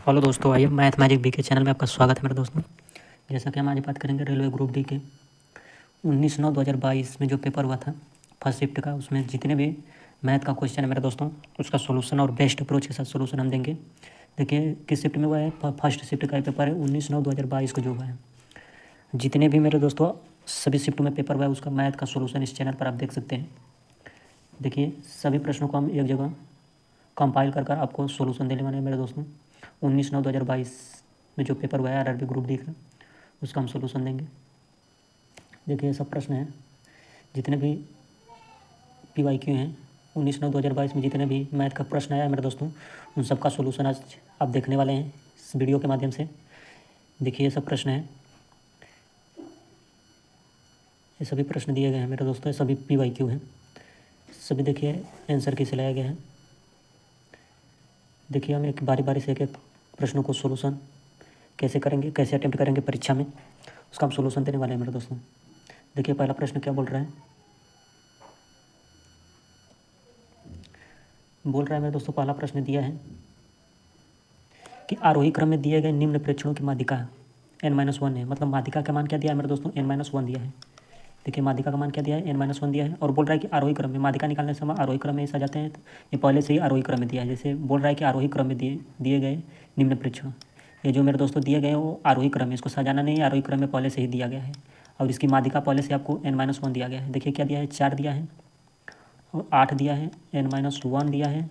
Hello दोस्तों, आइए math magic B के चैनल में आपका स्वागत है मेरे दोस्तों। जैसा कि हम आज बात करेंगे रेलवे ग्रुप डी के 19/9/2022 में जो पेपर हुआ था फर्स्ट शिफ्ट का, उसमें जितने भी मैथ का क्वेश्चन है मेरे दोस्तों, उसका सोल्यूशन और बेस्ट अप्रोच के साथ सोल्यूशन हम देंगे। देखिए किस शिफ्ट में हुआ है, फर्स्ट शिफ्ट का पेपर है 19/9/2022 को जो हुआ है। जितने भी मेरे दोस्तों सभी शिफ्ट में पेपर हुआ है उसका मैथ का सोल्यूशन इस चैनल पर आप देख सकते हैं। देखिए सभी प्रश्नों को हम एक जगह कंपाइल कर आपको सोल्यूशन देने वाले हैं मेरे दोस्तों। 19/9/2022 में जो पेपर हुआ है आरआरबी ग्रुप डी का, उसका हम सोल्यूशन देंगे। देखिए ये सब प्रश्न हैं, जितने भी PYQ हैं 19/9/2022 में जितने भी मैथ का प्रश्न आया है मेरे दोस्तों, उन सब का सोल्यूशन आज आप देखने वाले हैं इस वीडियो के माध्यम से। देखिए ये सब प्रश्न हैं, ये सभी प्रश्न दिए गए हैं मेरे दोस्तों, ये सभी PYQ हैं। सभी देखिए आंसर कैसे लाया गया है। देखिए हम एक बारी बारी से एक एक प्रश्नों को सोल्यूशन कैसे करेंगे, कैसे अटेम्प्ट करेंगे परीक्षा में, उसका हम सोल्यूशन देने वाले हैं मेरे दोस्तों। देखिए पहला प्रश्न क्या बोल रहा है, मेरे दोस्तों पहला प्रश्न दिया है कि आरोही क्रम में दिए गए निम्न प्रेक्षणों की माध्यिका n-1 है। मतलब माध्यिका का मान क्या दिया है मेरे दोस्तों, n-1 दिया है। देखिए माध्यिका का मान क्या दिया है, n-1 दिया है, और बोल रहा है कि आरोही क्रम में माध्यिका निकालने समय आरोही क्रम में ऐसा जाते हैं, तो ये पहले से ही आरोही क्रम में दिया है। जैसे बोल रहा है कि आरोही क्रम में दिए गए निम्न प्रेक्षण, ये जो मेरे दोस्तों दिए गए हैं वो आरोही क्रम में, इसको सजाना नहीं है, आरोही क्रम में पहले से ही दिया गया है। और इसकी माध्यिका पहले से आपको n-1 दिया गया है। देखिए क्या दिया है, 4 दिया है और 8 दिया है, n-1 दिया है,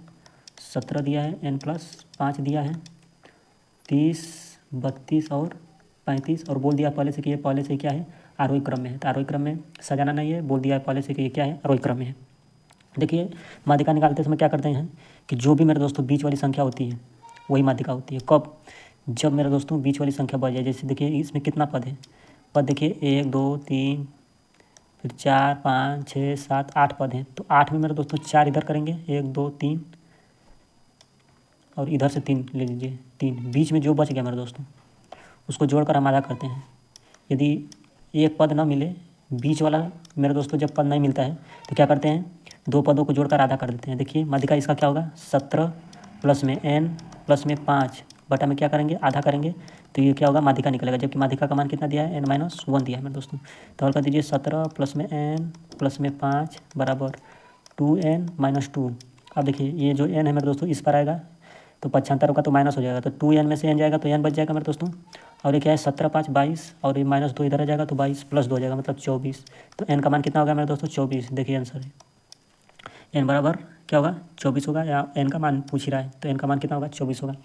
17 दिया है, n+5 दिया है, 30, 32 और 35, और बोल दिया पहले से कि ये पहले से क्या है, आरोही क्रम में है। तो आरोही क्रम में सजाना नहीं है, बोल दिया है पहले से कि ये क्या है, आरोही क्रम में है। देखिए माध्यिका निकालते समय क्या करते हैं कि जो भी मेरे दोस्तों बीच वाली संख्या होती है वही माध्यिका होती है। कब, जब मेरे दोस्तों बीच वाली संख्या बढ़ जाए। जैसे देखिए इसमें कितना पद है, पद देखिए 1 2 3 फिर 4 5 6 7 8 पद हैं। तो 8 में मेरे दोस्तों 4 इधर करेंगे, 1 2 3, और इधर से 3 ले लीजिए, 3 बीच में जो बच गया मेरे दोस्तों उसको जोड़कर हम आधा करते हैं। यदि एक पद ना मिले बीच वाला मेरे दोस्तों, जब पद नहीं मिलता है तो क्या करते हैं, दो पदों को जोड़कर आधा कर देते हैं। देखिए माध्यिका इसका क्या होगा, 17 प्लस में n प्लस में 5 बटा में क्या करेंगे, आधा करेंगे, तो ये क्या होगा, माध्यिका निकलेगा। जबकि माध्यिका का मान कितना दिया है, n-1 दिया है मेरे दोस्तों। तो हल कर दीजिए, 17 प्लस में n प्लस में 5 बराबर 2n-2। अब देखिए ये जो n है मेरे दोस्तों इस पर आएगा तो 75 का तो माइनस हो जाएगा, तो 2n में से n जाएगा तो n बच जाएगा मेरे दोस्तों। और ये क्या है, 17 5 22, और ये -2 इधर आ जाएगा तो 22 + 2 हो जाएगा, मतलब 24। तो n का मान कितना होगा मेरे दोस्तों, 24। देखिए आंसर है n बराबर क्या होगा, 24 होगा, या n का मान पूछ ही रहा है तो n का मान कितना होगा, 24 होगा।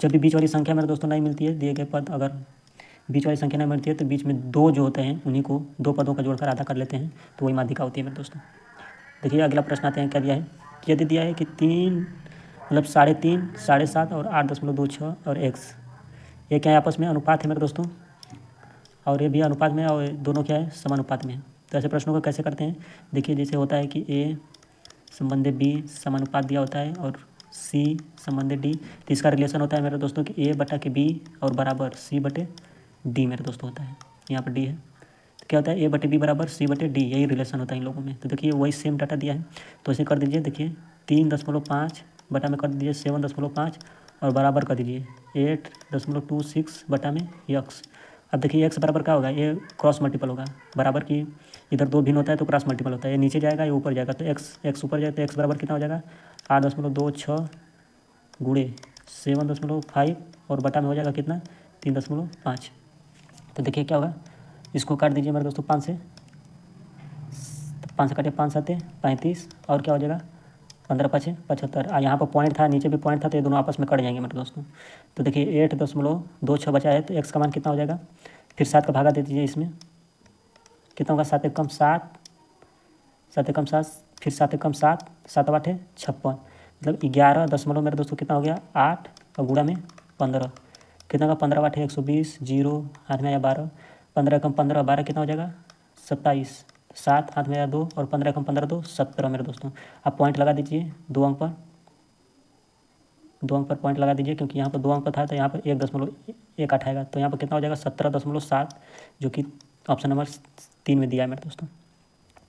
जब भी बीच वाली संख्या मेरे दोस्तों नहीं मिलती है, दिए गए पद अगर बीच वाली संख्या नहीं मिलती है तो बीच में दो जो होते हैं उन्हीं को, दो पदों का जोड़कर आधा कर लेते हैं, तो वही माध्यिका होती है मेरे दोस्तों। देखिए अगला प्रश्न आते हैं, क्या दिया है, यदि दिया है कि 3 मतलब 3.5 7.5 और 8.26 और x, ये क्या है, आपस में अनुपात है मेरे दोस्तों, और ये भी अनुपात में, और दोनों क्या है, समानुपात में है। तो ऐसे प्रश्नों को कैसे करते हैं, देखिए जैसे होता है कि a संबंधित b समानुपात दिया होता है और c संबंधित d, तो इसका रिलेशन होता है मेरे दोस्तों कि a बटा के b और बराबर c बटे d मेरे दोस्तों होता है। यहाँ पर d है तो क्या होता है, a बटे b बराबर c बटे d, यही रिलेशन होता है इन लोगों में। तो देखिए वही सेम डाटा दिया है तो ऐसे कर दीजिए। देखिए 3.5 बटा में कर दीजिए 7.5 और बराबर कर दीजिए 8.26 बटा में x। अब देखिए x बराबर क्या होगा, ये क्रॉस मल्टीपल होगा, बराबर की इधर दो भिन्न होता है तो क्रॉस मल्टीपल होता है, ये नीचे जाएगा ये ऊपर जाएगा, तो x ऊपर जाए तो x बराबर कितना हो जाएगा, 8.26 गुणे 7.5 और बटा में हो जाएगा कितना, 3.5। तो देखिए क्या होगा, इसको काट दीजिए मेरे दोस्तों 5 से, 5 से काटे 5 7 35, और क्या हो जाएगा 15 5 75। यहाँ पर पॉइंट था, नीचे भी पॉइंट था, तो ये दोनों आपस में कट जाएंगे मेरे दोस्तों। तो देखिए 8.26 बचा है तो x का मान कितना हो जाएगा, फिर 7 का भागा दे दीजिए, इसमें कितना होगा, 7 एकम 7, 7 एकम 7, फिर 7 एकम 7, 7 8 56, मतलब 11 दशमलव मेरे दोस्तों कितना हो गया 8, और गुणा में 15 कितना का, 15 8 120, जीरो हाथ में आया 12, 15 एकम 15 12 कितना हो जाएगा 27, 7 हाथ में आया 2, और 15 एकम 15 2 17 मेरे दोस्तों। आप पॉइंट लगा दीजिए 2 अंक पर, 2 अंक पर पॉइंट लगा दीजिए, क्योंकि यहाँ पर 2 अंक पर था तो यहाँ पर 1.18 आएगा, तो यहाँ पर कितना हो जाएगा 17.7, जो कि ऑप्शन नंबर 3 में दिया है मेरे दोस्तों।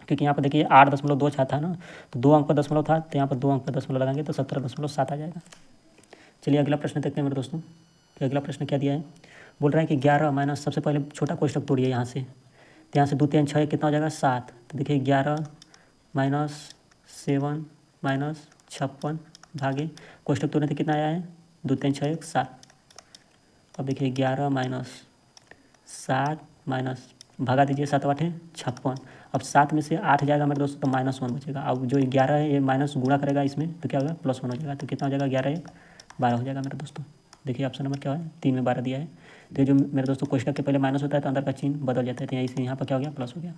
क्योंकि यहाँ पर देखिए 8.2 था ना, तो 2 अंक पर दशमलव था, तो यहाँ पर 2 अंक पर दशमलव लगाएंगे तो 17.7 आ जाएगा। चलिए अगला प्रश्न देखते हैं मेरे दोस्तों। फिर अगला प्रश्न क्या दिया है, बोल रहा है कि 11 माइनस, सबसे पहले छोटा कोष्टक तोड़िए यहाँ से, तो यहाँ से 2 3 6 कितना हो जाएगा 7। तो देखिए 11 माइनस 7 माइनस 56 भागे कोष्टक तोड़ने से कितना आया है 2 3 6 1 7। अब देखिए 11 माइनस 7 माइनस भगा दीजिए 7 8 56। अब 7 में से 8 जाएगा मेरे दोस्तों तो -1 बचेगा। अब जो 11 है ये माइनस गुणा करेगा इसमें तो क्या होगा +1 हो जाएगा। तो कितना हो जाएगा 11 1 12 हो जाएगा मेरे दोस्तों। देखिए ऑप्शन नंबर क्या है 3 में 12 दिया है। तो जो मेरे दोस्तों कोष्टक के पहले माइनस होता है तो अंदर का चिन्ह बदल जाता है, तो इसलिए यहाँ पर क्या हो गया प्लस हो गया,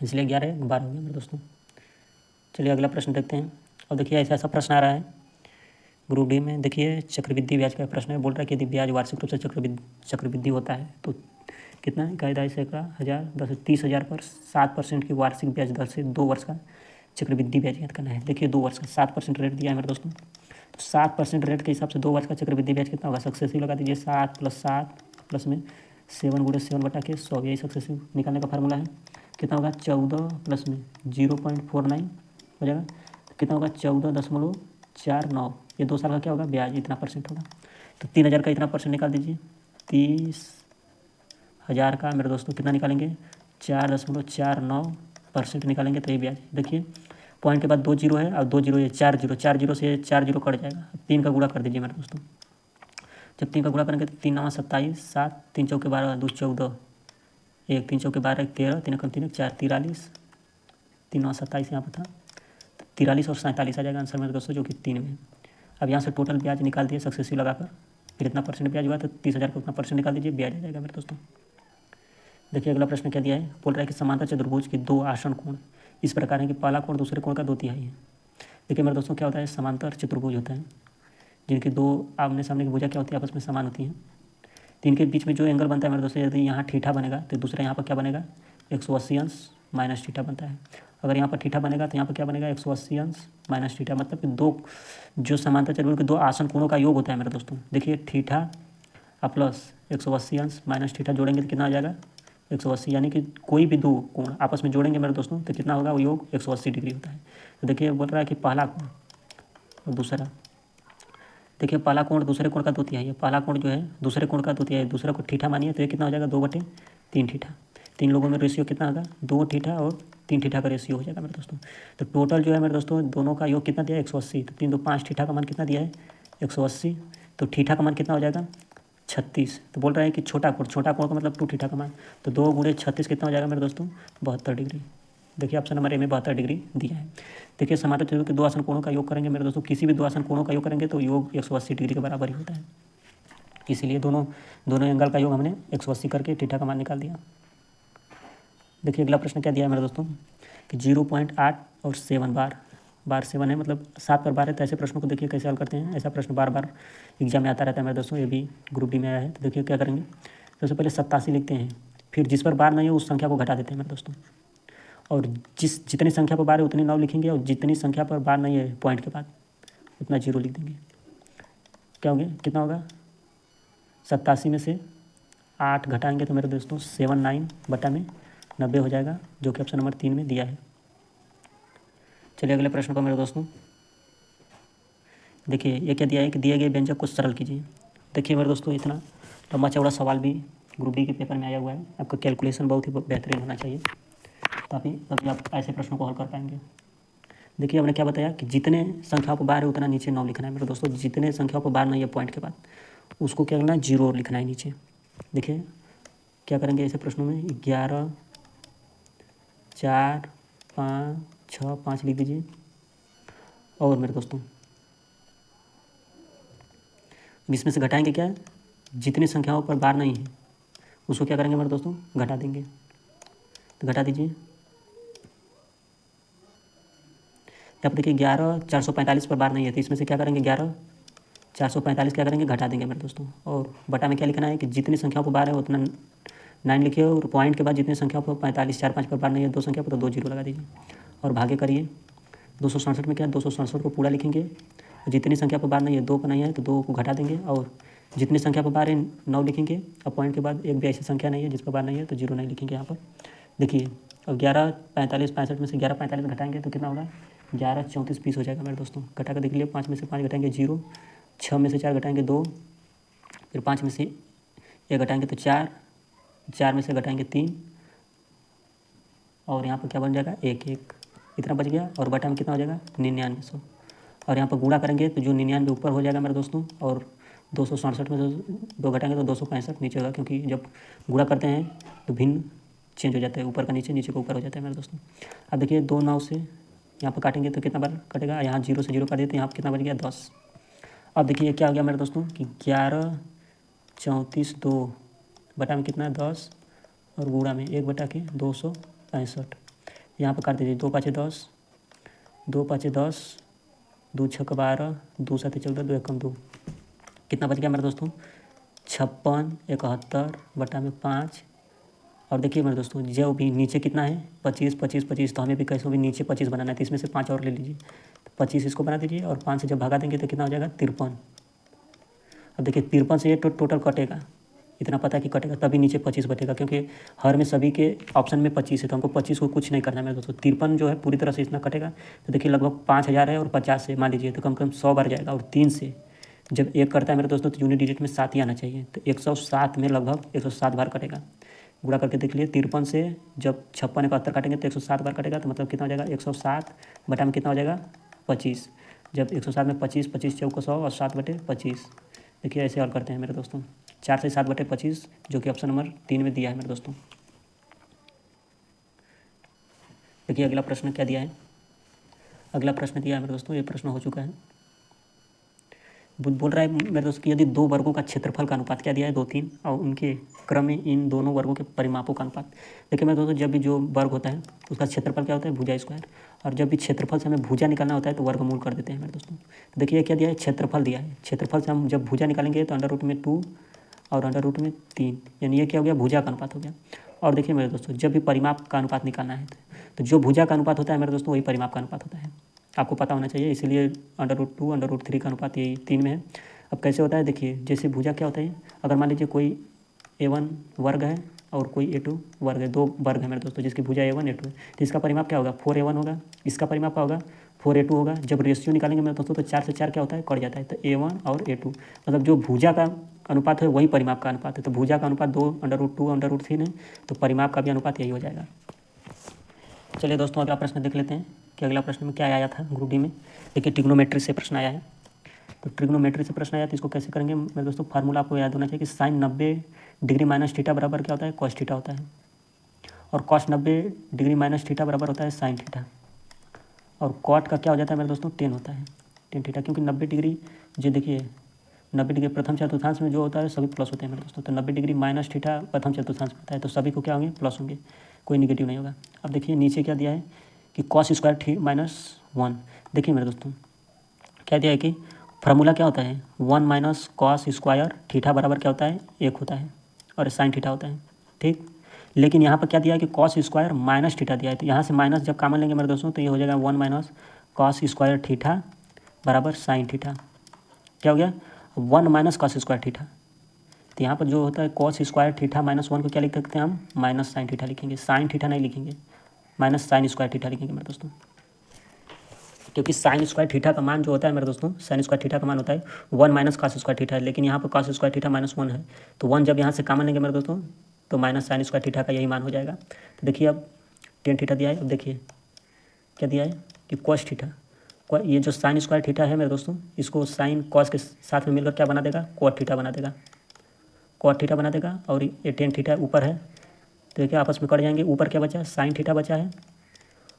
इसलिए 11 1 12 हो गया मेरे दोस्तों। चलिए अगला प्रश्न देखते हैं। और देखिए ऐसा ऐसा प्रश्न आ रहा है ग्रुप डी में। देखिए चक्रवृद्धि ब्याज का प्रश्न है, बोल रहा है कि यदि ब्याज वार्षिक रूप से चक्रवृद्धि होता है तो कितना कायदा इसे का 30,000 पर 7% की वार्षिक ब्याज दर से 2 वर्ष का चक्रवृद्धि ब्याज याद करना है। देखिए 2 वर्ष का 7% रेट दिया है मेरे दोस्तों, तो 7% रेट के हिसाब से 2 वर्ष का चक्रवृद्धि ब्याज कितना होगा, सक्सेसिव लगा दीजिए 7 + 7 प्लस में 7 × 7/100, यही सक्सेसिव निकालने का फार्मूला है। कितना होगा 14 प्लस में 0.49 हो जाएगा, तो कितना होगा 14.49। ये 2 साल का क्या होगा ब्याज इतना परसेंट होगा। तो 3,000 का इतना परसेंट निकाल दीजिए, 30,000 का मेरे दोस्तों कितना निकालेंगे 4.49% निकालेंगे तो ये ब्याज। देखिए पॉइंट के बाद 2 जीरो है और 2 जीरो ये 4 जीरो, 4 जीरो से 4 जीरो कट जाएगा। 3 का गुणा कर दीजिए मेरे दोस्तों, जब 3 का गुणा करेंगे तो 3 9 27, 7 3 चौके 12 2 14, 1 3 चौके 12 13, 3 कम 3 4 43, 3 9 27 यहाँ पर था, 43 और 47 आ जाएगा आंसर मेरे दोस्तों, जो कि 3 में। अब यहाँ से टोटल ब्याज निकाल दिए सक्सेसिव लगाकर, फिर इतना परसेंट ब्याज हुआ तो 30,000 को उतना परसेंट निकाल दीजिए, ब्याज आ जाएगा मेरे दोस्तों। देखिए अगला प्रश्न क्या दिया है, बोल रहा है कि समांतर चतुर्भुज के 2 आसन कोण इस प्रकार है कि पहला कोण दूसरे कोण का 2/3 है। देखिए मेरे दोस्तों क्या होता है, समांतर चतुर्भुज होता है जिनकी 2 आमने सामने की भुजा क्या होती है आपस में समान होती हैं, तो इनके बीच में जो एंगल बनता है मेरे दोस्तों, यदि यहाँ थीटा बनेगा तो दूसरा यहाँ पर क्या बनेगा 180 अंश माइनस थीटा बनता है। अगर यहाँ पर थीटा बनेगा तो यहाँ पर क्या बनेगा 180 अंश माइनस थीटा, मतलब कि 2 जो समांतर चतुर्भुज के 2 आसन कोणों का योग होता है मेरे दोस्तों। देखिए थीटा और प्लस 180 अंश माइनस थीटा जोड़ेंगे तो कितना आ जाएगा 180, यानी कि कोई भी 2 कोण आपस में जोड़ेंगे मेरे दोस्तों तो कितना होगा वो योग 180 डिग्री होता है। तो देखिए बोल रहा है कि पहला कोण और दूसरा, देखिए पहला कोण दूसरे कोण का 2/3 है, पहला कोण जो है दूसरे कोण का 2/3 है, दूसरा को थीटा मानिए तो ये कितना हो जाएगा 2/3 थीटा। 3 लोगों में रेशियो कितना होगा 2 थीटा और 3 थीटा का रेशियो हो जाएगा मेरे दोस्तों। तो टोटल जो है मेरे दोस्तों दोनों का योग कितना दिया है 180, तो 3 2 5 थीटा का मान कितना दिया है 180, तो थीटा का मान कितना हो जाएगा 36। तो बोल रहे हैं कि छोटा कोण का मतलब 2 थीटा का मान, तो 2 × 36 कितना हो जाएगा मेरे दोस्तों 72 डिग्री। देखिए ऑप्शन नंबर ए में 72 डिग्री दिया है। देखिए समांतर चतुर्भुज के 2 आसन कोणों का योग करेंगे मेरे दोस्तों, किसी भी 2 आसन कोणों का योग करेंगे तो योग 180 डिग्री के बराबर ही होता है, इसीलिए दोनों एंगल का योग हमने 180 करके थीटा का मान निकाल दिया। देखिए अगला प्रश्न क्या दिया है मेरे दोस्तों कि 0.8 और 7 बार 7 है, मतलब 7 पर बार है, तो ऐसे प्रश्नों को देखिए कैसे हल करते हैं। ऐसा प्रश्न बार बार एग्जाम में आता रहता है मेरे दोस्तों, ये भी ग्रुप डी में आया है। तो देखिए क्या करेंगे, सबसे पहले 87 लिखते हैं, फिर जिस पर बार नहीं है उस संख्या को घटा देते हैं मेरे दोस्तों, और जितनी संख्या पर बार है उतनी 9 लिखेंगे, और जितनी संख्या पर बार नहीं है पॉइंट के बाद उतना 0 लिख देंगे। क्या हो गया कितना होगा 87 में से 8 घटाएंगे तो मेरे दोस्तों 79/90 हो जाएगा, जो कि ऑप्शन नंबर 3 में दिया है। चलिए अगले प्रश्न को मेरे दोस्तों देखिए, ये क्या दिया है कि दिए गए व्यंजक को सरल कीजिए। देखिए मेरे दोस्तों इतना लंबा चौड़ा सवाल भी ग्रुप डी के पेपर में आया हुआ है, आपका कैलकुलेशन बहुत ही बेहतरीन होना चाहिए तभी आप ऐसे प्रश्नों को हल कर पाएंगे। देखिए हमने क्या बताया कि जितने संख्याओं पर बार है उतना नीचे 9 लिखना है मेरे दोस्तों, जितने संख्याओं पर बार नहीं है पॉइंट के बाद उसको क्या करना है 0 लिखना है नीचे। देखिए क्या करेंगे ऐसे प्रश्नों में 11 4 5 6 5 लिख दीजिए, और मेरे दोस्तों इसमें से घटाएंगे क्या, जितनी संख्याओं पर बार नहीं है उसको क्या करेंगे मेरे दोस्तों घटा देंगे। तो घटा दीजिए, यहाँ पर देखिए 11 445 पर बार नहीं है, तो इसमें से क्या करेंगे 11 445 क्या करेंगे घटा देंगे मेरे दोस्तों, और बटा में क्या लिखना है कि जितनी संख्याओं पर बार है उतना 9 लिखिए, और पॉइंट के बाद जितनी संख्या पर 45 4 5 पर बार नहीं है 2 संख्या पर तो 2 0 लगा दीजिए, और भागे करिए 267 में क्या 267 को पूरा लिखेंगे, जितनी संख्या पर बार नहीं है 2 पर नहीं है तो 2 को घटा देंगे, और जितनी संख्या पर बार है 9 लिखेंगे, और पॉइंट के बाद एक भी ऐसी संख्या नहीं है जिस पर बार नहीं है तो 0 नहीं लिखेंगे यहाँ पर। देखिए अब 11 45 65 में से 11 45 घटाएंगे तो कितना होगा 11 34 20 हो जाएगा मेरे दोस्तों। घटा कर देख लीजिए 5 में से 5 घटाएंगे 0, 6 में से 4 घटाएंगे 2, फिर 5 में से 1 घटाएंगे तो 4, 4 में से घटाएंगे 3, और यहाँ पर क्या बन जाएगा 1 1, इतना बच गया। और बटा में कितना हो जाएगा 9900। और यहाँ पर गुणा करेंगे तो जो 99 ऊपर हो जाएगा मेरे दोस्तों, और 267 में से 2 घटाएंगे तो 265 नीचे होगा, क्योंकि जब गुणा करते हैं तो भिन्न चेंज हो जाता है, ऊपर का नीचे, नीचे का ऊपर हो जाता है मेरे दोस्तों। अब देखिए 2 9 से यहाँ पर काटेंगे तो कितना बार कटेगा, यहाँ 0 से 0 काट दिए तो यहाँ पर कितना बच गया 10। अब देखिए क्या हो गया मेरे दोस्तों कि 11 34 2 बटा में कितना है 10, और गुणा में 1 बटा के 265। यहाँ पर काट दीजिए 2 5 10, 2 5 10, 2 6 12, 2 7 14, 2 1 2, कितना बच गया मेरे दोस्तों 56 71 बटा में 5। और देखिए मेरे दोस्तों जो भी नीचे कितना है 25 25 25, तो हमें भी कैसे भी नीचे 25 बनाना है, तो इसमें से 5 और ले लीजिए, तो 25 इसको बना दीजिए, और 5 से जब भगा देंगे तो कितना हो जाएगा 53। अब देखिए 53 से ये टोटल कटेगा, इतना पता है कि कटेगा, तभी नीचे 25 बचेगा, क्योंकि हर में सभी के ऑप्शन में 25 है, तो हमको 25 को कुछ नहीं करना है मेरे दोस्तों। 53 जो है पूरी तरह से इतना कटेगा, तो देखिए लगभग 5000 है, और 50 से मान लीजिए तो कम से कम 100 बार जाएगा। और 3 से जब 1 करता है मेरे दोस्तों तो यूनिट डिजिट में 7 ही आना चाहिए, तो 107 में लगभग 107 बार कटेगा। गुणा करके देख लिए 53 से जब 56 71 काटेंगे तो 107 बार कटेगा, तो मतलब कितना हो जाएगा 107 बटा में कितना हो जाएगा 25। जब 107 में 25, 25 चौका 100 और 7 बटे 25। देखिए ऐसे हल करते हैं मेरे दोस्तों, 4 से 7 बटे 25, जो कि ऑप्शन नंबर 3 में दिया है मेरे दोस्तों। देखिए अगला प्रश्न क्या दिया है, अगला प्रश्न दिया है मेरे दोस्तों, ये प्रश्न हो चुका है। बोल रहा है मेरे दोस्त कि यदि 2 वर्गों का क्षेत्रफल का अनुपात क्या दिया है 2 3, और उनके क्रम में इन दोनों वर्गों के परिमापों का अनुपात। देखिए मेरे दोस्तों जब भी जो वर्ग होता है उसका क्षेत्रफल क्या होता है भुजा स्क्वायर, और जब भी क्षेत्रफल से हमें भुजा निकालना होता है तो वर्गमूल कर देते हैं मेरे दोस्तों। तो देखिए क्या दिया है क्षेत्रफल दिया है, क्षेत्रफल से हम जब भुजा निकालेंगे तो अंडर रूट में 2 और अंडर रूट में 3, यानी ये क्या हो गया भुजा का अनुपात हो गया। और देखिए मेरे दोस्तों जब भी परिमाप का अनुपात निकालना है तो जो भुजा का अनुपात होता है मेरे दोस्तों वही परिमाप का अनुपात होता है, आपको पता होना चाहिए, इसीलिए अंडर रूट 2 अंडर रूट 3 का अनुपात यही 3 में है। अब कैसे होता है देखिए, जैसे भुजा क्या होता है, अगर मान लीजिए कोई A1 वर्ग है और कोई A2 वर्ग है, 2 वर्ग है मेरे दोस्तों जिसकी भुजा A1 A2 है, तो इसका परिमाप क्या होगा 4A1 होगा, इसका परिमाप क्या होगा 4A2 होगा। जब रेशियो निकालेंगे मेरे दोस्तों तो 4 से 4 क्या होता है कट जाता है, तो A1 और A2 मतलब जो भुजा का अनुपात है वही परिमाप का अनुपात है। तो भुजा का अनुपात 2 अंडर रूट 2 अंडर रूट 3 है, तो परिमाप का भी अनुपात यही हो जाएगा। चलिए दोस्तों अगला प्रश्न देख लेते हैं कि अगला प्रश्न में क्या आया था ग्रुप डी में। देखिए ट्रिग्नोमेट्री से प्रश्न आया है, तो ट्रिग्नोमेट्री से प्रश्न आया तो इसको कैसे करेंगे मेरे दोस्तों, फार्मूला आपको याद होना चाहिए कि साइन 90 डिग्री माइनस थीटा बराबर क्या होता है कॉस थीटा होता है, और कॉस 90 डिग्री माइनस थीटा बराबर होता है साइन थीटा, और कॉट का क्या हो जाता है मेरे दोस्तों 10 होता है 10 थीटा, क्योंकि 90 डिग्री जो देखिए 90 डिग्री प्रथम चतुर्थांश में जो होता है सभी प्लस होते हैं मेरे दोस्तों, तो 90 डिग्री माइनस थीटा प्रथम चतुर्थांश में होता है, तो सभी को क्या होंगे प्लस होंगे, कोई निगेटिव नहीं होगा। अब देखिए नीचे क्या दिया है कि कॉस स्क्वायर -1, देखिए मेरे दोस्तों क्या दिया है कि फार्मूला क्या होता है 1 माइनस कॉस स्क्वायर थीटा बराबर क्या होता है 1 होता है, और साइन थीटा होता है, ठीक। लेकिन यहाँ पर क्या दिया है कि कॉस स्क्वायर माइनस थीटा दिया है, तो यहाँ से माइनस जब कॉमन लेंगे मेरे दोस्तों तो ये हो जाएगा 1 माइनस कॉस स्क्वायर थीटा बराबर साइन थीटा, क्या हो गया 1 माइनस कॉस स्क्वायर थीटा। तो यहाँ पर जो होता है कॉस स्क्वायर थीटा -1 को क्या लिख सकते हैं हम माइनस साइन थीटा लिखेंगे, साइन थीटा नहीं लिखेंगे, माइनस साइन स्क्वायर थीटा लिखेंगे मेरे दोस्तों, क्योंकि साइन स्क्वायर थीटा का मान जो होता है मेरे दोस्तों साइन स्क्वायर थीटा का मान होता है 1 माइनस कॉस स्क्वायर थीटा, लेकिन यहाँ पर कॉस स्क्वायर थीटा -1 है, तो 1 जब यहाँ से कॉमन लेंगे मेरे दोस्तों तो माइनस साइन स्क्वायर थीटा का यही मान हो जाएगा। तो देखिए अब 10 थीटा दिया है, अब देखिए क्या दिया है कि कॉस थीटा, ये जो साइन स्क्वायर थीटा है मेरे दोस्तों इसको साइन कॉस के साथ में मिलकर क्या बना देगा कॉट थीटा बना देगा, कॉट थीटा बना देगा, और ये 10 थीटा ऊपर है तो देखिए आपस में कट जाएंगे, ऊपर क्या बचा है साइन थीटा बचा है,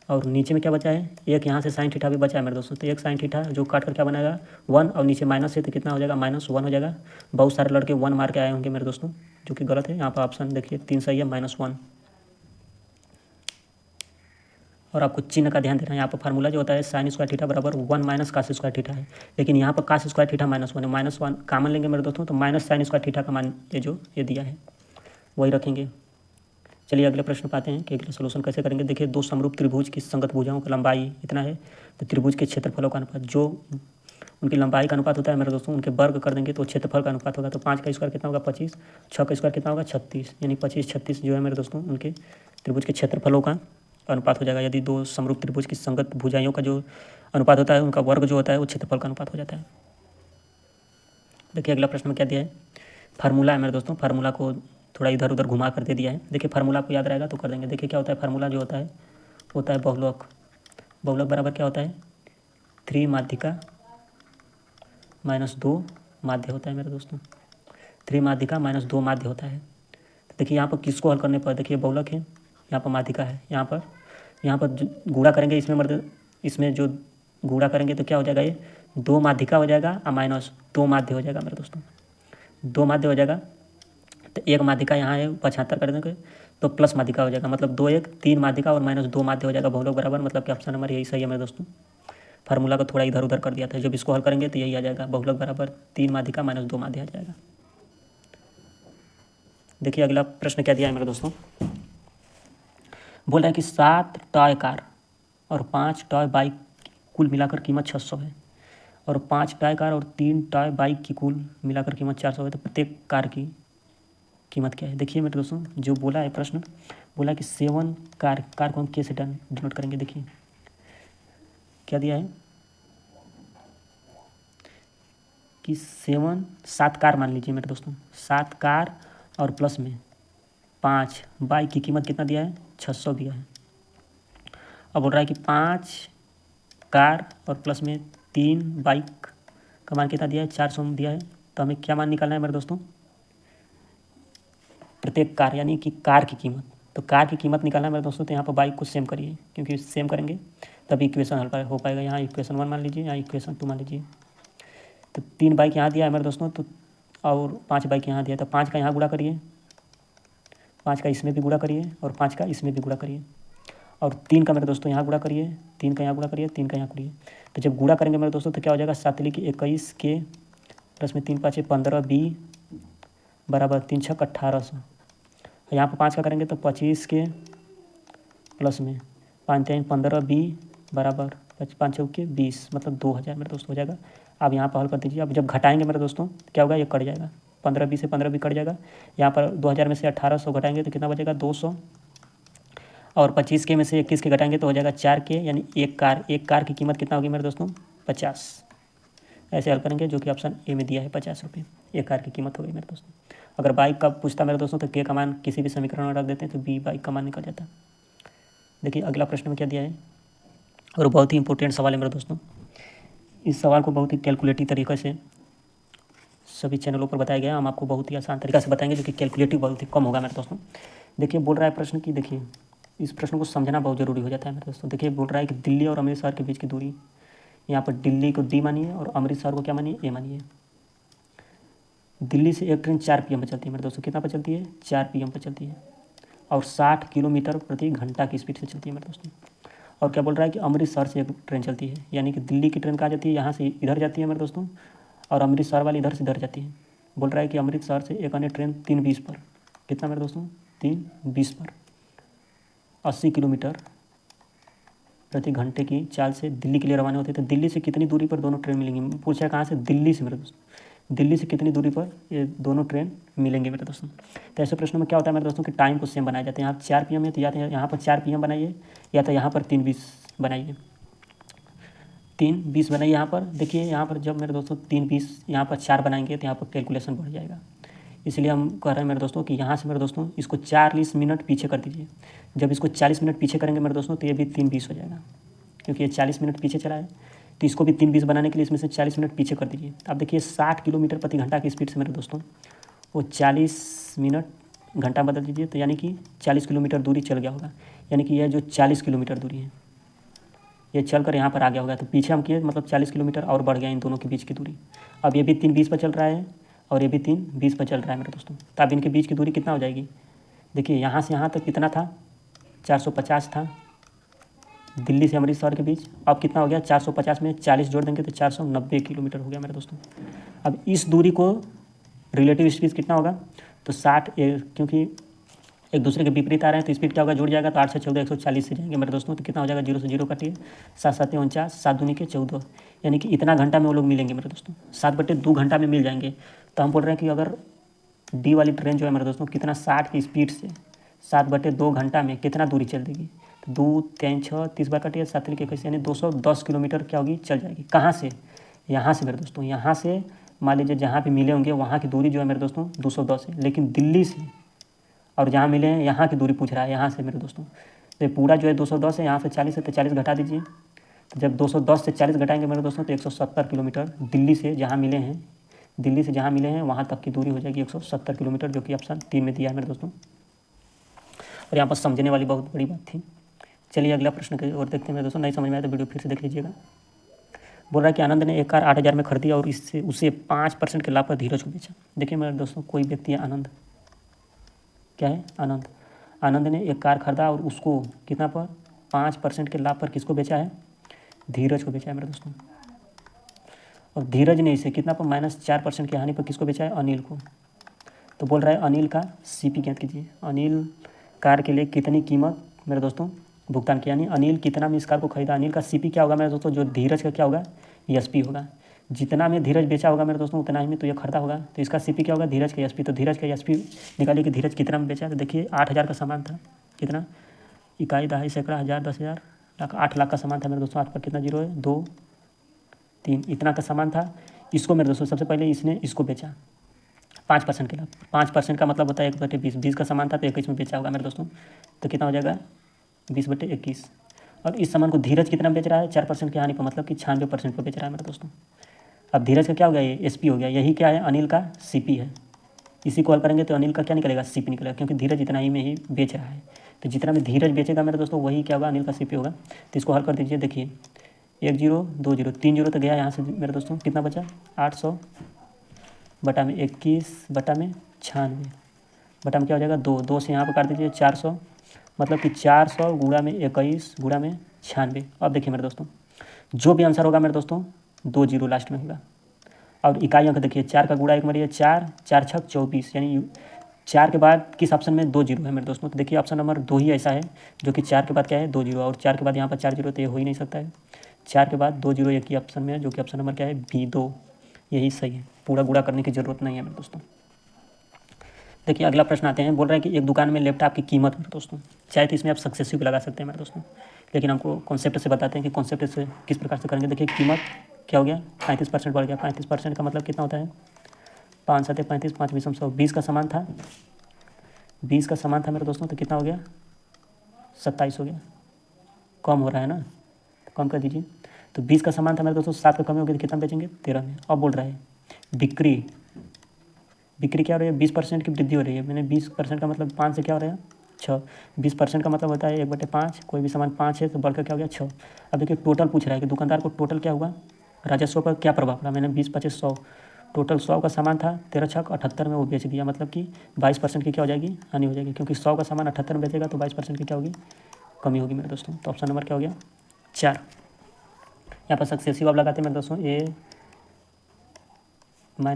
और नीचे में क्या बचा है एक यहाँ से साइन थीटा भी बचा है मेरे दोस्तों, तो एक साइन थीटा जो काट कर क्या बनाएगा 1, और नीचे माइनस है तो कितना हो जाएगा -1 हो जाएगा। बहुत सारे लड़के 1 मार के आए होंगे मेरे दोस्तों, जो कि गलत है, यहाँ पर ऑप्शन देखिए 3 सही है -1। और आपको चिन्ह का ध्यान देना है, यहाँ पर फार्मूला जो होता है साइन स्क्वायर थीटा बराबर 1 माइनस कास स्क्वायर थीटा है, लेकिन यहाँ पर कास स्क्वायर थीटा -1 है, -1 कॉमन लेंगे मेरे दोस्तों तो माइनस साइन स्क्वायर थीटा का मान ये दिया है वही रखेंगे। चलिए अगले प्रश्न पाते हैं कि अगला सोल्यूशन कैसे करेंगे। देखिए 2 समरूप त्रिभुज की संगत भुजाओं की लंबाई इतना है, तो त्रिभुज के क्षेत्रफलों का अनुपात जो उनकी लंबाई का अनुपात होता है मेरे दोस्तों उनके वर्ग कर देंगे तो क्षेत्रफल का अनुपात होगा, तो 5 का स्क्वायर कितना होगा 25, 6 का स्क्वायर कितना होगा 36, यानी 25 36 जो है मेरे दोस्तों उनके त्रिभुज के क्षेत्रफलों का अनुपात हो जाएगा। यदि 2 समरूप त्रिभुज की संगत भुजाओं का जो अनुपात होता है उनका वर्ग जो होता है वो क्षेत्रफल का अनुपात हो जाता है। देखिए अगला प्रश्न में क्या दिया है, फार्मूला है मेरे दोस्तों, फार्मूला को थोड़ा इधर उधर घुमा कर दे दिया है। देखिए फार्मूला को याद रहेगा तो कर देंगे। देखिए क्या होता है, फार्मूला जो होता है बहुलक। बहुलक बराबर क्या होता है, 3 माध्यिका -2 माध्य होता है मेरे दोस्तों। 3 माध्यिका -2 माध्य होता है। तो देखिए यहाँ पर किसको हल करने पर, देखिए बहुलक है, यहाँ पर माध्यिका है, यहाँ पर गुणा करेंगे इसमें जो गुणा करेंगे तो क्या हो जाएगा, ये 2 माध्यिका हो जाएगा और -2 माध्य हो जाएगा मेरे दोस्तों। 2 माध्य हो जाएगा तो 1 माध्यिका यहाँ है 75 कर देंगे तो प्लस माध्यिका हो जाएगा, मतलब 2 1 3 माध्यिका और -2 माध्य हो जाएगा बहुलक बराबर, मतलब कि ऑप्शन नंबर यही सही है मेरे दोस्तों। फार्मूला को थोड़ा इधर उधर कर दिया था, जब इसको हल करेंगे तो यही आ जाएगा, बहुलक बराबर 3 माध्यिका -2 माध्य आ जाएगा। देखिए अगला प्रश्न क्या दिया है मेरे दोस्तों, बोल रहा है कि 7 टॉय कार और 5 टॉय बाइक कुल मिलाकर कीमत 600 है, और 5 टॉय कार और 3 टॉय बाइक की कुल मिलाकर कीमत 400 है, तो प्रत्येक कार की कीमत क्या है। देखिए मेरे दोस्तों जो बोला है प्रश्न, बोला कि 7 कार को हम के से डिनोट करेंगे। देखिए क्या दिया है कि 7 कार मान लीजिए मेरे दोस्तों, 7 कार और प्लस में 5 बाइक की कीमत कितना दिया है, 600 दिया है। अब बोल रहा है कि 5 कार और प्लस में 3 बाइक का मान कितना दिया है, 400 दिया है। तो हमें क्या मान निकालना है मेरे दोस्तों, प्रत्येक कार यानी कि कार की कीमत। तो कार की कीमत निकालना है मेरे दोस्तों, तो यहाँ पर बाइक को सेम करिए, क्योंकि सेम करेंगे तभी इक्वेशन हल हो पाएगा। यहाँ इक्वेशन 1 मान लीजिए, यहाँ इक्वेशन 2 मान लीजिए। तो 3 बाइक यहाँ दिया है मेरे दोस्तों, तो और 5 बाइक यहाँ दिया है, तो 5 का यहाँ गुणा करिए, 5 का इसमें भी गुणा करिए और 5 का इसमें भी गुणा करिए, और 3 का मेरे दोस्तों यहाँ गुणा करिए, 3 का यहाँ गुणा करिए, 3 का यहाँ करिए। तो जब गुणा करेंगे मेरे दोस्तों तो क्या हो जाएगा, 7 की 21 के प्लस में 3 5 15 20 बराबर 3 6 1800। यहाँ पर 5 का करेंगे तो 25 के प्लस में 5 3 15 20 बराबर 5 6 के 20, मतलब 2000 मेरे दोस्तों हो जाएगा। अब यहाँ पर हल कर दीजिए। अब जब घटाएंगे मेरे दोस्तों क्या होगा, ये कट जाएगा, 15 20 से 15 भी कट जाएगा। यहाँ पर 2000 में से 1800 घटाएंगे तो कितना बचेगा, 200, और 25 के में से 21 के घटाएंगे तो हो जाएगा 4 के, यानी एक कार की कीमत कितना होगी मेरे दोस्तों, 50। ऐसे हल करेंगे, जो कि ऑप्शन ए में दिया है 50 रुपये एक कार की कीमत होगी मेरे दोस्तों। अगर बाइक का पूछता मेरे दोस्तों तो के का मान किसी भी समीकरण में रख देते हैं तो बी बाइक का मान निकल जाता है। देखिए अगला प्रश्न में क्या दिया है, और बहुत ही इंपॉर्टेंट सवाल है मेरे दोस्तों। इस सवाल को बहुत ही कैलकुलेटिव तरीके से सभी चैनलों पर बताया गया, हम आपको बहुत ही आसान तरीका से बताएंगे, जो कि कैलकुलेटिव बहुत ही कम होगा मेरे दोस्तों। देखिए बोल रहा है प्रश्न की, देखिए इस प्रश्न को समझना बहुत ज़रूरी हो जाता है मेरे दोस्तों। देखिए बोल रहा है कि दिल्ली और अमृतसर के बीच की दूरी, यहाँ पर दिल्ली को डी मानिए और अमृतसर को क्या मानिए, ए मानिए। दिल्ली से एक ट्रेन 4 PM पर चलती है मेरे दोस्तों, कितना पर चलती है, 4 PM पर चलती है, और 60 किलोमीटर प्रति घंटा की स्पीड से चलती है मेरे दोस्तों। और क्या बोल रहा है कि अमृतसर से एक ट्रेन चलती है, यानी कि दिल्ली की ट्रेन कहाँ जाती है, यहाँ से इधर जाती है मेरे दोस्तों, और अमृतसर वाली इधर से इधर जाती है। बोल रहा है कि अमृतसर से एक अन्य ट्रेन 3:20 पर, कितना मेरे दोस्तों, 3:20 पर 80 किलोमीटर प्रति घंटे की चाल से दिल्ली के लिए रवाना होती है। तो दिल्ली से कितनी दूरी पर दोनों ट्रेन मिलेंगी, पूछा है कहाँ से, दिल्ली से मेरे दोस्तों, दिल्ली से कितनी दूरी पर ये दोनों ट्रेन मिलेंगे मेरे दोस्तों। तो ऐसे प्रश्नों में क्या होता है मेरे दोस्तों कि टाइम को सेम बनाए जाते हैं। यहाँ 4 PM है तो या तो यहाँ पर 4 PM बनाइए, या तो यहाँ पर 3:20 बनाइए, 3:20 बनाइए यहाँ पर। देखिए यहाँ पर जब मेरे दोस्तों 3:20 यहाँ पर 4 बनाएंगे तो यहाँ पर कैलकुलेशन बढ़ जाएगा, इसलिए हम कह रहे हैं मेरे दोस्तों कि यहाँ से मेरे दोस्तों इसको 40 मिनट पीछे कर दीजिए। जब इसको 40 मिनट पीछे करेंगे मेरे दोस्तों तो ये भी 3:20 हो जाएगा, क्योंकि ये 40 मिनट पीछे चला है, तो इसको भी 3:20 बनाने के लिए इसमें से 40 मिनट पीछे कर दीजिए। अब देखिए 60 किलोमीटर प्रति घंटा की स्पीड से मेरे दोस्तों वो 40 मिनट घंटा बदल दीजिए, तो यानी कि 40 किलोमीटर दूरी चल गया होगा, यानी कि यह जो 40 किलोमीटर दूरी है ये चल कर यहाँ पर आ गया होगा। तो पीछे हम किए, मतलब 40 किलोमीटर और बढ़ गया इन दोनों के बीच की दूरी। अब ये भी 3:20 पर चल रहा है और ये भी 3:20 पर चल रहा है मेरे दोस्तों, तो अब इनके बीच की दूरी कितना हो जाएगी, देखिए यहाँ से यहाँ तक कितना था, 450 था दिल्ली से अमृतसर के बीच। अब कितना हो गया, 450 में 40 जोड़ देंगे तो 490 किलोमीटर हो गया मेरे दोस्तों। अब इस दूरी को रिलेटिव स्पीड कितना होगा, तो 60, क्योंकि एक दूसरे के विपरीत आ रहे हैं तो स्पीड क्या होगा, जुड़ जाएगा, तो 8 से 14 140 से जाएंगे मेरे दोस्तों, तो कितना हो जाएगा, 0 से 0 काटिए, 7 7 49, 7 दूनी के 14, यानी कि इतना घंटा में वो लोग मिलेंगे मेरे दोस्तों, 7/2 घंटा में मिल जाएंगे। तो हम बोल रहे हैं कि अगर डी वाली ट्रेन जो है मेरे दोस्तों कितना 60 की स्पीड से 7/2 घंटा में कितना दूरी चल देगी, तो 2 3 6 30 बार काटिए, 7 के 21, यानी 210 किलोमीटर क्या होगी, चल जाएगी। कहाँ से, यहाँ से मेरे दोस्तों, यहाँ से मान लीजिए जहाँ पे मिले होंगे वहाँ की दूरी जो है मेरे दोस्तों 210 है, लेकिन दिल्ली से और जहाँ मिले हैं यहाँ की दूरी पूछ रहा है, यहाँ से मेरे दोस्तों। तो ये पूरा जो है 210 है, यहाँ से 40 है तो 40 घटा दीजिए। तो जब 210 से 40 घटाएंगे मेरे दोस्तों तो 170 किलोमीटर दिल्ली से जहाँ मिले हैं, दिल्ली से जहाँ मिले हैं वहाँ तक की दूरी हो जाएगी 170 किलोमीटर, जो कि ऑप्शन 3 में दिया है मेरे दोस्तों। और यहाँ पर समझने वाली बहुत बड़ी बात थी। चलिए अगला प्रश्न की ओर देखते हैं मेरे दोस्तों। नहीं समझ में आया तो वीडियो फिर से देख लीजिएगा। बोल रहा है कि आनंद ने एक कार 8,000 में खरीदी और इससे उसे 5% के लाभ पर धीरज को बेचा। देखिए मेरे दोस्तों, कोई व्यक्ति है आनंद, क्या है आनंद, आनंद ने एक कार खरीदा और उसको कितना पर 5% के लाभ पर किसको बेचा है, धीरज को बेचा है मेरे दोस्तों। और धीरज ने इसे कितना पर -4% की हानि पर किसको बेचा है, अनिल को। तो बोल रहा है अनिल का CP ज्ञात कीजिए। अनिल कार के लिए कितनी कीमत मेरे दोस्तों भुगतान किया, यानी अनिल कितना में इस कार को खरीदा। अनिल का CP क्या होगा मेरे दोस्तों, जो धीरज का क्या होगा, SP होगा। जितना में धीरज बेचा होगा मेरे दोस्तों उतना ही में तो ये खरीदा होगा, तो इसका CP क्या होगा, धीरज का SP। तो धीरज का SP निकालिए कि धीरज कितना में बेचा। तो देखिए 8,000 का सामान था, कितना, इकाई, दहाई, सैकड़ा, हज़ार, 10,000, लाख, 8 लाख का सामान था मेरे दोस्तों। 8 पर कितना जीरो है, 2, 3, इतना का सामान था। इसको मेरे दोस्तों सबसे पहले इसने इसको बेचा 5% के लाभ। 5% का मतलब होता है 1/20। 20 का सामान था तो 21 में बेचा होगा मेरे दोस्तों, तो कितना हो जाएगा 20/21। और इस सामान को धीरज कितना बेच रहा है, 4% की हानि पर, मतलब कि 96% पर बेच रहा है मेरे दोस्तों। अब धीरज का क्या हो गया, ये SP हो गया। यही क्या है, अनिल का CP है। इसी को हल करेंगे तो अनिल का क्या निकलेगा, CP निकलेगा, क्योंकि धीरज इतना ही में ही बेच रहा है। तो जितना में धीरज बेचेगा मेरे दोस्तों वही क्या होगा, अनिल का CP होगा। तो इसको हल कर दीजिए। देखिए 1 0 2 0 3 0 तो गया यहाँ से मेरे दोस्तों, कितना बचा 800 बटा में 21 बटा में 96 बटा में क्या हो जाएगा 2, 2 से यहाँ पर काट दीजिए 400, मतलब कि 400 गुणा में 21 गुणा में 96। अब देखिए मेरे दोस्तों, जो भी आंसर होगा मेरे दोस्तों 2 0 लास्ट में होगा। और इकाई अंक देखिए 4 का गुणा 1 मरिए 4, 4 छक 24, यानी 4 के बाद किस ऑप्शन में 2 0 है मेरे दोस्तों। तो देखिए ऑप्शन नंबर 2 ही ऐसा है जो कि 4 के बाद क्या है 2 0, और 4 के बाद यहाँ पर 4 0 तो ये हो ही नहीं सकता है। 4 के बाद 2 0 एक ही ऑप्शन में है, जो कि ऑप्शन नंबर क्या है B2, यही सही है। पूरा गुणा करने की ज़रूरत नहीं है मेरे दोस्तों। देखिए अगला प्रश्न आते हैं। बोल रहा है कि एक दुकान में लैपटॉप की कीमत मेरे दोस्तों, चाहे तो इसमें आप सक्सेसिव लगा सकते हैं मेरे दोस्तों, लेकिन हमको कॉन्सेप्ट से बताते हैं कि कॉन्सेप्ट से किस प्रकार से करेंगे। देखिए कीमत क्या हो गया 35% बढ़ गया। 35% का मतलब कितना होता है, 5 7 35, 5 20 100। 20 का सामान था, 20 का सामान था मेरे दोस्तों, तो कितना हो गया 27 हो गया। कम हो रहा है ना, तो कम कर दीजिए। तो 20 का सामान था मेरे दोस्तों, 7 का कमी हो गया तो कितना बेचेंगे 13 में। अब बोल रहा है बिक्री, बिक्री क्या हो रही है 20% की वृद्धि हो रही है। मैंने 20% का मतलब 5 से क्या हो रहा है 6। 20% का मतलब होता है 1/5, कोई भी सामान 5 है तो बढ़कर क्या हो गया 6। अब देखिए टोटल पूछ रहा है कि दुकानदार को टोटल क्या हुआ, राजस्व पर क्या प्रभाव पड़ा। मैंने 20 25 100, टोटल 100 का सामान था, 13 छक 78 में वो बेच दिया, मतलब कि 22% की क्या हो जाएगी, हानि हो जाएगी, क्योंकि 100 का सामान 78 में बेचेगा तो 22% की क्या होगी, कमी होगी मेरे दोस्तों। तो ऑप्शन नंबर क्या हो गया 4। यहाँ पर सक्सेसिव आप लगाते हैं मेरे दोस्तों, A -A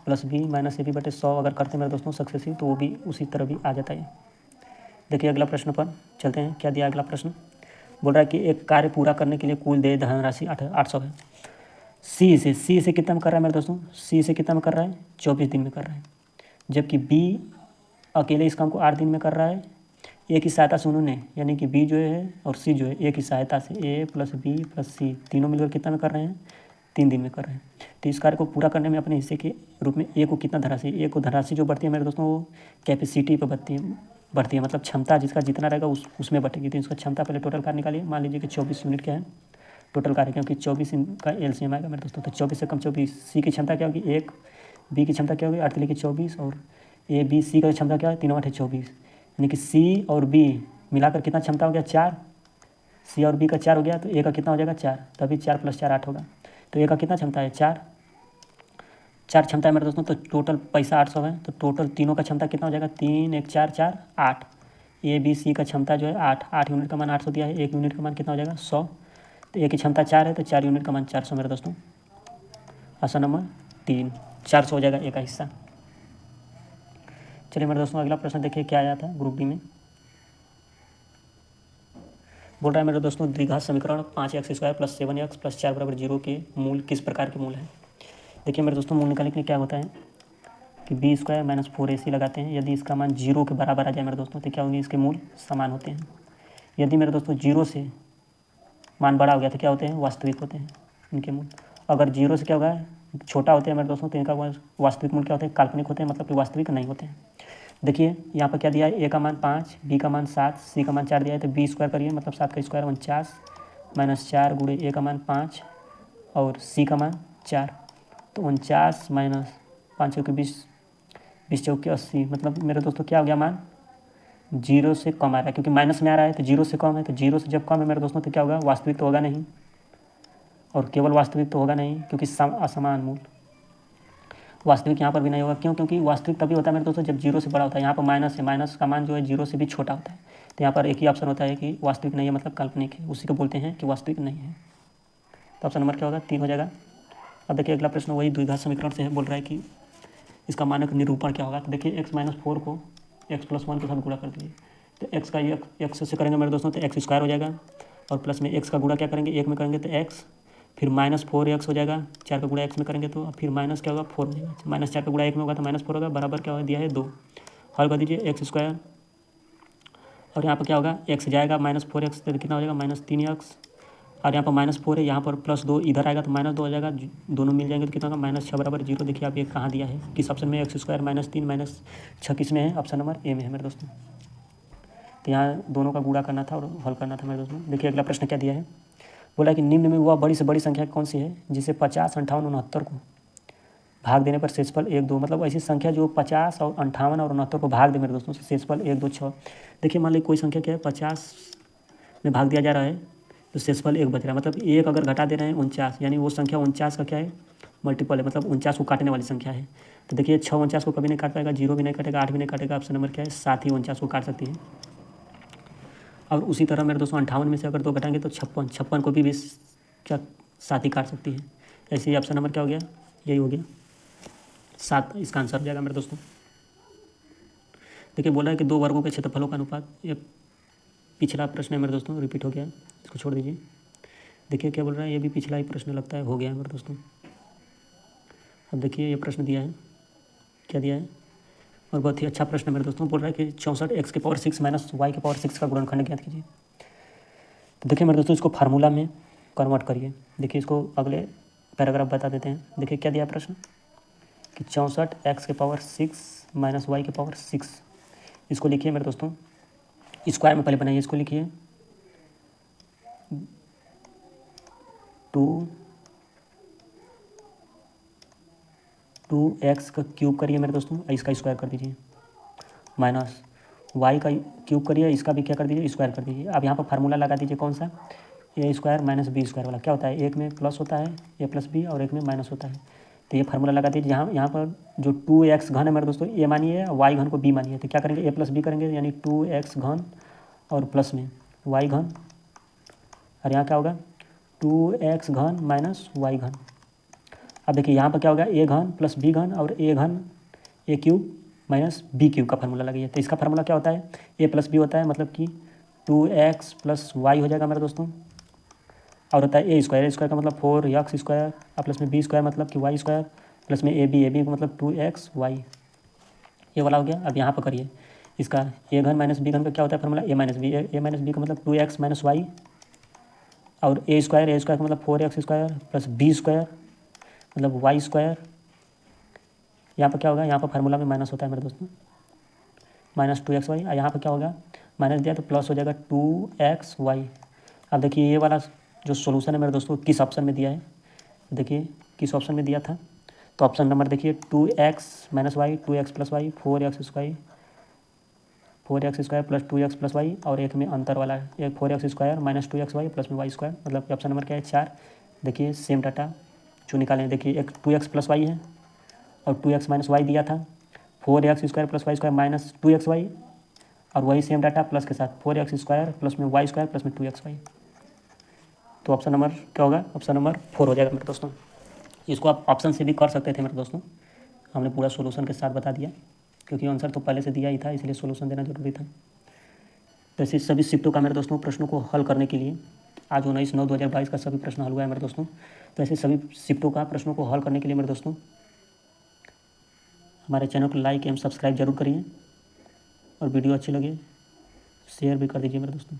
+ B -AB/100 अगर करते हैं मेरे दोस्तों सक्सेसिव, तो वो भी उसी तरह भी आ जाता है। देखिए अगला प्रश्न पर चलते हैं। क्या दिया अगला प्रश्न, बोल रहा है कि एक कार्य पूरा करने के लिए कुल देय धनराशि 800 है। सी से कितना में कर रहा है मेरे दोस्तों, C से कितना में कर रहा है 24 दिन में कर रहा है, जबकि B अकेले इस काम को 8 दिन में कर रहा है। A की सहायता से उन्होंने, यानी कि B जो है और C जो है, A की सहायता से A + B + C तीनों मिलकर कितना में कर रहे हैं 3 दिन में कर रहे हैं। तो इस कार्य को पूरा करने में अपने हिस्से के रूप में A को कितना धनराशि, A को धनराशि जो बढ़ती है मेरे दोस्तों वो कैपेसिटी पर बढ़ती है, मतलब क्षमता जिसका जितना रहेगा उसमें बढ़ेगी। तो इसका क्षमता पहले टोटल कार्य निकालिए। मान लीजिए कि 24 यूनिट क्या है टोटल कार्य, क्योंकि 24 इनका LCM आएगा मेरे दोस्तों। तो 24 से कम 24, C की क्षमता क्या होगी 1, B की क्षमता क्या होगी 8 की 24, और A B C का क्षमता क्या है 3 8 24, यानी कि C और B मिलाकर कितना क्षमता हो गया 4। C और B का 4 हो गया, तो A का कितना हो जाएगा 4, तभी 4 + 4 8 होगा। तो A का कितना क्षमता है 4 क्षमता है मेरे दोस्तों। तो टोटल पैसा 800 है, तो टोटल तीनों का क्षमता कितना हो जाएगा 3 1 4 4 8। A B C का क्षमता जो है 8 यूनिट का मान 800 दिया है, 1 यूनिट का मान कितना हो जाएगा 100। तो A की क्षमता 4 है तो 4 यूनिट का मान 400 मेरे दोस्तों। ऑप्शन नंबर 3 400 हो जाएगा A का हिस्सा। चलिए मेरे दोस्तों अगला प्रश्न देखिए क्या आया था ग्रुप D में। बोल रहा है मेरे दोस्तों द्विघात समीकरण 5x² + 7x + 4 = 0 के मूल किस प्रकार के मूल हैं। देखिए मेरे दोस्तों मूल निकालने के लिए क्या होता है कि B² - 4AC लगाते हैं। यदि इसका मान 0 के बराबर आ जाए मेरे दोस्तों तो क्या होंगे, इसके मूल समान होते हैं। यदि मेरे दोस्तों 0 से मान बड़ा हो गया तो क्या होते हैं, वास्तविक होते हैं इनके मूल। अगर 0 से क्या होगा छोटा होते हैं मेरे दोस्तों तो इनका वास्तविक मूल्य क्या होते हैं, काल्पनिक होते हैं, मतलब कि वास्तविक नहीं होते हैं। देखिए यहाँ पर क्या दिया है, ए का मान 5, बी का मान 7, सी का मान 4 दिया है, तो बी स्क्वायर करिए, मतलब 7 का स्क्वायर 49 माइनस 4 गुणे ए का मान 5 और सी का मान 4, तो 49 माइनस 5 चौके 20, 20 चौके 80, मतलब मेरे दोस्तों क्या हो गया मान, जीरो से कम आ रहा है, क्योंकि माइनस में आ रहा है तो जीरो से कम है, तो जीरो से जब कम है मेरे दोस्तों तो क्या होगा, वास्तविक तो होगा नहीं, और केवल वास्तविक तो होगा नहीं क्योंकि असमान मूल। वास्तविक यहाँ पर भी नहीं होगा, क्यों, क्योंकि वास्तविक तभी होता है मेरे दोस्तों जब जीरो से बड़ा होता है। यहाँ पर माइनस है, माइनस का मान जो है जीरो से भी छोटा होता है, तो यहाँ पर एक ही ऑप्शन होता है कि वास्तविक नहीं है, मतलब काल्पनिक है, उसी को बोलते हैं कि वास्तविक नहीं है। तो ऑप्शन नंबर क्या होगा, 3 हो जाएगा। अब देखिए अगला प्रश्न वही द्विघात समीकरण से है, बोल रहा है कि इसका मानक निरूपण क्या होगा। तो देखिए एक्स माइनस 4 को एक्स प्लस 1 के साथ गुणा कर दीजिए, तो एक्स का एक्स से करेंगे मेरे दोस्तों तो एक्स स्क्वायर हो जाएगा, और प्लस में एक्स का गुणा क्या करेंगे, एक में करेंगे तो एक्स, फिर माइनस 4x हो जाएगा, 4 का गुणा एक्स में करेंगे तो फिर माइनस क्या होगा 4 हो जाएगा, माइनस 4 का गुणा एक में होगा तो माइनस 4 होगा, बराबर क्या होगा दिया है 2, हल कर दीजिए एक्स स्क्वायर, और यहाँ पर क्या होगा एक्स जाएगा माइनस 4x तो कितना हो जाएगा माइनस 3x, और यहाँ पर माइनस 4 है, यहाँ पर प्लस 2 इधर आएगा तो माइनस 2 हो जाएगा, दोनों मिल जाएंगे तो कितना होगा माइनस 6 बराबर 0। देखिए आप ये कहाँ दिया है, किस ऑप्शन में, एक्स स्क्वायर माइनस 3 माइनस 6 किस में है, ऑप्शन नंबर ए में है मेरे दोस्तों। तो यहाँ दोनों का गुणा करना था और हल करना था मेरे दोस्तों। देखिए अगला प्रश्न क्या दिया है, बोला कि निम्न में वह बड़ी से बड़ी संख्या कौन सी है जिसे 50, 58, 69 को भाग देने पर शेषफल 1, 2, मतलब ऐसी संख्या जो 50 और 58 और 69 को भाग दे मेरे दोस्तों, शेषफल 1, 2, 6। देखिए मान लीजिए कोई संख्या क्या है 50 में भाग दिया जा रहा है तो शेषफल 1 बच रहा है, मतलब 1 अगर घटा दे रहे हैं 49, यानी वो संख्या 49 का क्या है मल्टीपल है, मतलब 49 को काटने वाली संख्या है। तो देखिए 6 49 को कभी नहीं काट पाएगा, 0 भी नहीं काटेगा, 8 भी नहीं काटेगा, ऑप्शन नंबर क्या है 7 ही 49 को काट सकती है। और उसी तरह मेरे दोस्तों 58 में से अगर 2 घटाएंगे तो 56, 56 को भी 20 क्या 7 ही काट सकती है। ऐसे ही ऑप्शन नंबर क्या हो गया, यही हो गया 7, इसका आंसर हो जाएगा मेरे दोस्तों। देखिए बोला है कि 2 वर्गों के क्षेत्रफलों का अनुपात, ये पिछला प्रश्न है मेरे दोस्तों, रिपीट हो गया, इसको छोड़ दीजिए। देखिए क्या बोल रहा है, ये भी पिछला ही प्रश्न लगता है, हो गया है मेरे दोस्तों। अब देखिए ये प्रश्न दिया है, क्या दिया है, और बहुत ही अच्छा प्रश्न है मेरे दोस्तों। बोल रहा है कि 64 x की पावर 6 माइनस वाई की पावर 6 का गुणनखंड ज्ञात कीजिए। तो देखिए मेरे दोस्तों इसको फार्मूला में कन्वर्ट करिए। देखिए इसको अगले पैराग्राफ बता देते हैं। देखिए क्या दिया प्रश्न कि 64 x की पावर 6 माइनस वाई की पावर 6, इसको लिखिए मेरे दोस्तों, स्क्वायर में पहले बनाइए, इसको लिखिए 2x का क्यूब करिए मेरे दोस्तों, इसका स्क्वायर कर दीजिए, माइनस y का क्यूब करिए, इसका भी क्या कर दीजिए स्क्वायर कर दीजिए। अब यहाँ पर फार्मूला लगा दीजिए, कौन सा, ए स्क्वायर माइनस बी स्क्वायर वाला, क्या होता है एक में प्लस होता है ए प्लस बी और एक में माइनस होता है, तो ये फार्मूला लगा दीजिए। यहाँ पर जो 2x घन है मेरे दोस्तों ए मानिए, y घन को b मानिए, तो क्या करेंगे ए प्लस बी करेंगे, यानी 2x घन और प्लस में y घन, और यहाँ क्या होगा 2x घन माइनस y घन। अब देखिए यहाँ पर क्या होगा ए घन प्लस बी घन और ए घन ए क्यूब माइनस बी क्यूब का फार्मूला लगाइए। तो इसका फार्मूला क्या होता है, ए प्लस बी होता है, मतलब कि 2x प्लस वाई हो जाएगा मेरे दोस्तों, और होता है ए स्क्वायर का मतलब 4x स्क्वायर और प्लस में बी स्क्वायर मतलब कि वाई स्क्वायर प्लस में ए बी का मतलब 2x वाई, ये वाला हो गया। अब यहाँ पर करिए इसका ए घन माइनस बी घन का क्या होता है फार्मूला, ए माइनस बी का मतलब 2x माइनस वाई, और ए स्क्वायर का मतलब 4x square plus B square मतलब वाई स्क्वायर। यहाँ पर क्या होगा, यहाँ पर फार्मूला में माइनस होता है मेरे दोस्तों, माइनस 2x वाई, यहाँ पर क्या होगा माइनस दिया तो प्लस हो जाएगा 2x वाई। अब देखिए ये वाला जो सोल्यूशन है मेरे दोस्तों किस ऑप्शन में दिया है, देखिए किस ऑप्शन में दिया था, तो ऑप्शन नंबर देखिए 2x minus Y, 2x plus Y, 4x square plus 2x plus Y, और एक में अंतर वाला है एक 4x square minus 2x Y plus में वाई स्क्वायर, मतलब कि ऑप्शन नंबर क्या है 4। देखिए सेम डाटा जो निकालें, देखिए एक 2x प्लस वाई है और 2x माइनस वाई दिया था, 4x square plus Y square minus 2x Y, और वही सेम डाटा प्लस के साथ 4x स्क्वायर प्लस में वाई स्क्वायर प्लस में 2x वाई। तो ऑप्शन नंबर क्या होगा, ऑप्शन नंबर 4 हो जाएगा मेरे दोस्तों। इसको आप ऑप्शन से भी कर सकते थे मेरे दोस्तों, हमने पूरा सोल्यूशन के साथ बता दिया, क्योंकि आंसर तो पहले से दिया ही था, इसलिए सोल्यूशन देना जरूरी था। तो ऐसे सभी शिफ्टों का मेरे दोस्तों प्रश्नों को हल करने के लिए आज 19/9/2022 का सभी प्रश्न हल हुआ है मेरे दोस्तों। तो ऐसे सभी शिफ्टों का प्रश्नों को हल करने के लिए मेरे दोस्तों हमारे चैनल को लाइक एवं सब्सक्राइब जरूर करिए, और वीडियो अच्छी लगे शेयर भी कर दीजिए मेरे दोस्तों।